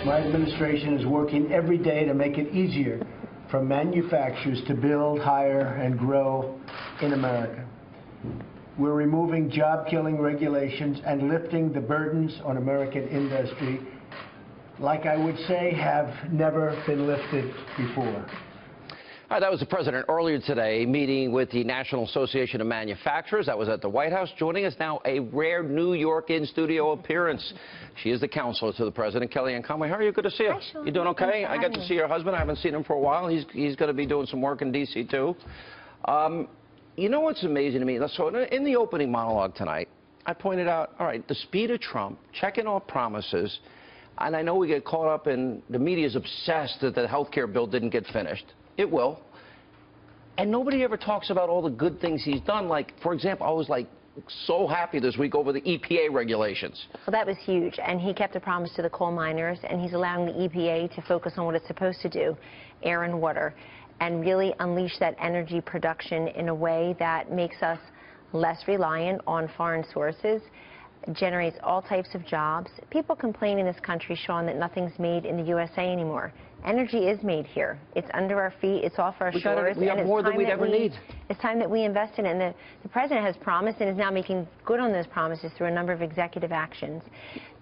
My administration is working every day to make it easier for manufacturers to build, hire, and grow in America. We're removing job-killing regulations and lifting the burdens on American industry, like I would say, have never been lifted before. All right, that was the president earlier today meeting with the National Association of Manufacturers. That was at the White House. Joining us now, a rare New York in-studio appearance. She is the counselor to the president, Kellyanne Conway. How are you? Good to see you. Hi, Sean. You doing okay? I got to see your husband. I haven't seen him for a while. He's going to be doing some work in D.C. too. You know what's amazing to me? So in the opening monologue tonight, I pointed out, all right, the speed of Trump, checking off promises, and I know we get caught up in, the media is obsessed that the health care bill didn't get finished. It will. And nobody ever talks about all the good things he's done. Like, for example, I was like so happy this week over the EPA regulations. Well, that was huge. And he kept a promise to the coal miners, and he's allowing the EPA to focus on what it's supposed to do, air and water, and really unleash that energy production in a way that makes us less reliant on foreign sources, generates all types of jobs. People complain in this country, Sean, that nothing's made in the USA anymore. Energy is made here. It's under our feet. It's off our shores. We have more than we'd ever need. It's time that we invest in it. And the president has promised and is now making good on those promises through a number of executive actions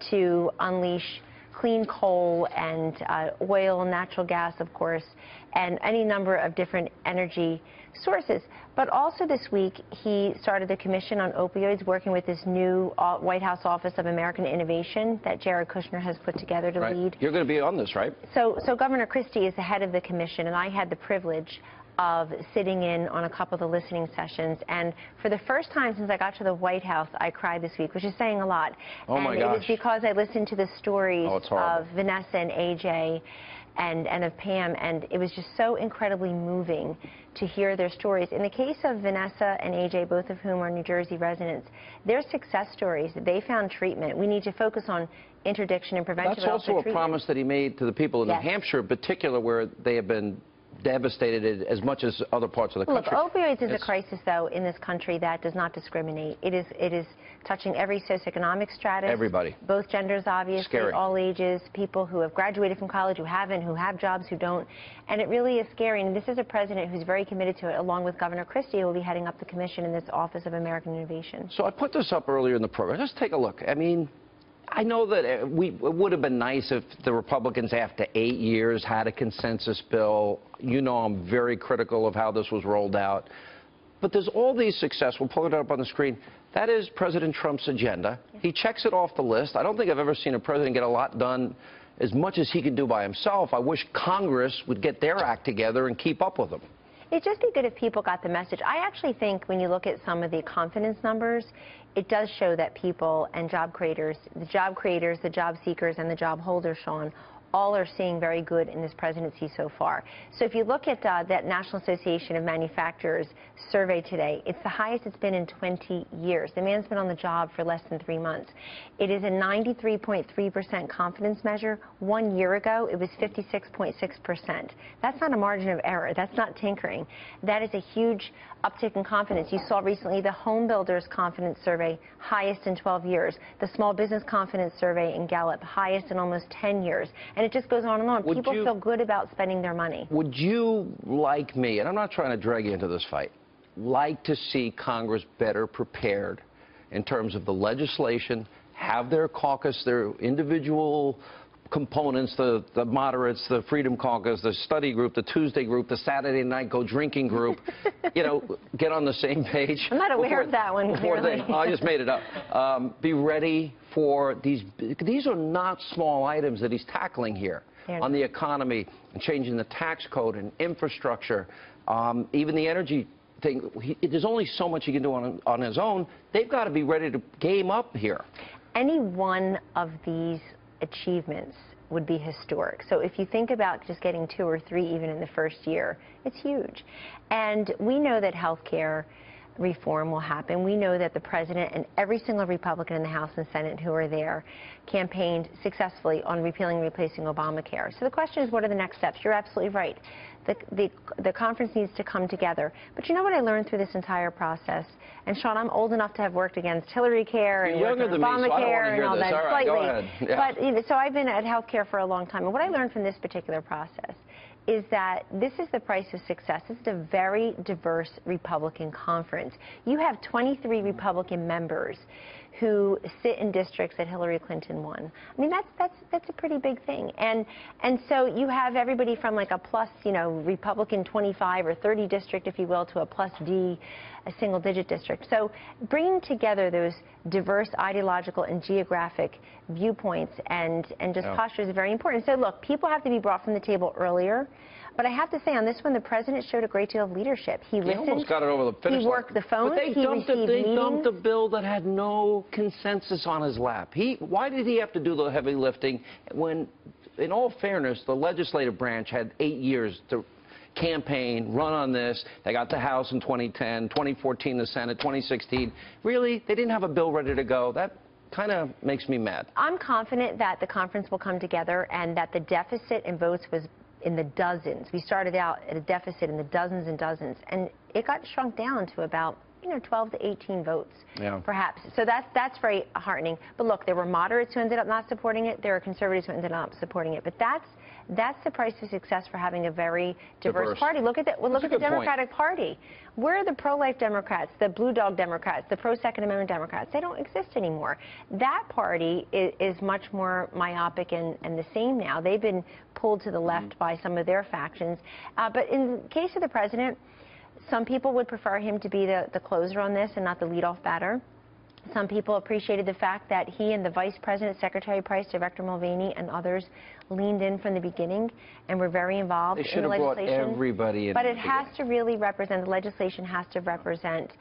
to unleash clean coal and oil, natural gas, of course, and any number of different energy sources. But also this week, he started the Commission on Opioids, working with this new White House Office of American Innovation that Jared Kushner has put together to lead. You're going to be on this, right? So Governor Christie is the head of the commission, and I had the privilege of sitting in on a couple of the listening sessions. And for the first time since I got to the White House, I cried this week, which is saying a lot. Oh, my gosh. And it was because I listened to the stories of Vanessa and AJ and of Pam, and it was just so incredibly moving to hear their stories. In the case of Vanessa and AJ, both of whom are New Jersey residents, their success stories, they found treatment. We need to focus on interdiction and prevention. That's also a promise that he made to the people in New Hampshire, in particular, where they have been devastated as much as other parts of the country. Look, opioids is a crisis, though, in this country that does not discriminate. It is touching every socioeconomic stratus. Everybody. Both genders, obviously. Scary. All ages, people who have graduated from college, who haven't, who have jobs, who don't. And it really is scary. And this is a president who's very committed to it, along with Governor Christie, who will be heading up the commission in this Office of American Innovation. So I put this up earlier in the program. Just take a look. I mean, I know that it would have been nice if the Republicans, after 8 years, had a consensus bill. You know I'm very critical of how this was rolled out. But there's all these success. We'll pull it up on the screen. That is President Trump's agenda. He checks it off the list. I don't think I've ever seen a president get a lot done as much as he can do by himself. I wish Congress would get their act together and keep up with him. It'd just be good if people got the message. I actually think when you look at some of the confidence numbers, it does show that people and job creators, the job seekers, and the job holders, Sean, all are seeing very good in this presidency so far. So if you look at that National Association of Manufacturers survey today, it's the highest it's been in 20 years. The man's been on the job for less than 3 months. It is a 93.3% confidence measure. 1 year ago, it was 56.6%. That's not a margin of error. That's not tinkering. That is a huge uptick in confidence. You saw recently the Home Builders Confidence Survey, highest in 12 years. The Small Business Confidence Survey in Gallup, highest in almost 10 years. And it just goes on and on. People feel good about spending their money. Would you, like me, and I'm not trying to drag you into this fight, like to see Congress better prepared in terms of the legislation, have their caucus, their individual components, the moderates, the Freedom Caucus, the study group, the Tuesday group, the Saturday night go drinking group, you know, get on the same page. I'm not aware of that one. I just made it up. Be ready for these. These are not small items that he's tackling here on the economy and changing the tax code and infrastructure, even the energy thing. There's only so much he can do on his own. They've got to be ready to game up here. Any one of these achievements would be historic. So if you think about just getting 2 or 3 even in the first year, it's huge. And we know that health care reform will happen. We know that the president and every single Republican in the House and Senate who are there campaigned successfully on repealing and replacing Obamacare. So the question is, what are the next steps? You're absolutely right. The conference needs to come together. But you know what I learned through this entire process? And Sean, I'm old enough to have worked against Hillary Care and Obamacare and all that slightly. Yeah. But you know, so I've been at healthcare for a long time. And what I learned from this particular process is that this is the price of success. This is a very diverse Republican conference. You have 23 Republican members who sit in districts that Hillary Clinton won. I mean, that's a pretty big thing. And so you have everybody from like a plus, you know, Republican 25 or 30 district, if you will, to a plus D, a single-digit district. So bringing together those diverse ideological and geographic viewpoints and just postures is very important. So look, people have to be brought from the table earlier. But I have to say, on this one, the president showed a great deal of leadership. He listened. Almost got it over the finish line. He worked the phones. But they dumped a bill that had no consensus on his lap. Why did he have to do the heavy lifting when, in all fairness, the legislative branch had 8 years to campaign, run on this. They got the House in 2010, 2014 the Senate, 2016. Really, they didn't have a bill ready to go. That kind of makes me mad. I'm confident that the conference will come together and that the deficit in votes was in the dozens. We started out at a deficit in the dozens and dozens, and it got shrunk down to about 12 to 18 votes, perhaps. So that's very heartening. But look, there were moderates who ended up not supporting it. There are conservatives who ended up supporting it. But that's the price of success for having a very diverse party. Look at the Democratic Party. Where are the pro-life Democrats, the blue dog Democrats, the pro-Second Amendment Democrats? They don't exist anymore. That party is much more myopic and the same now. They've been pulled to the left by some of their factions. But in the case of the president, some people would prefer him to be the closer on this and not the leadoff batter. Some people appreciated the fact that he and the Vice President, Secretary Price, Director Mulvaney, and others leaned in from the beginning and were very involved in the legislation. They should have brought everybody in. But it has to really represent, the legislation has to represent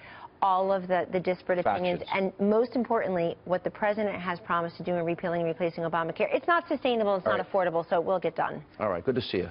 all of the disparate opinions, and most importantly, what the president has promised to do in repealing and replacing Obamacare. It's not sustainable, it's not affordable, so it will get done. All right, good to see you.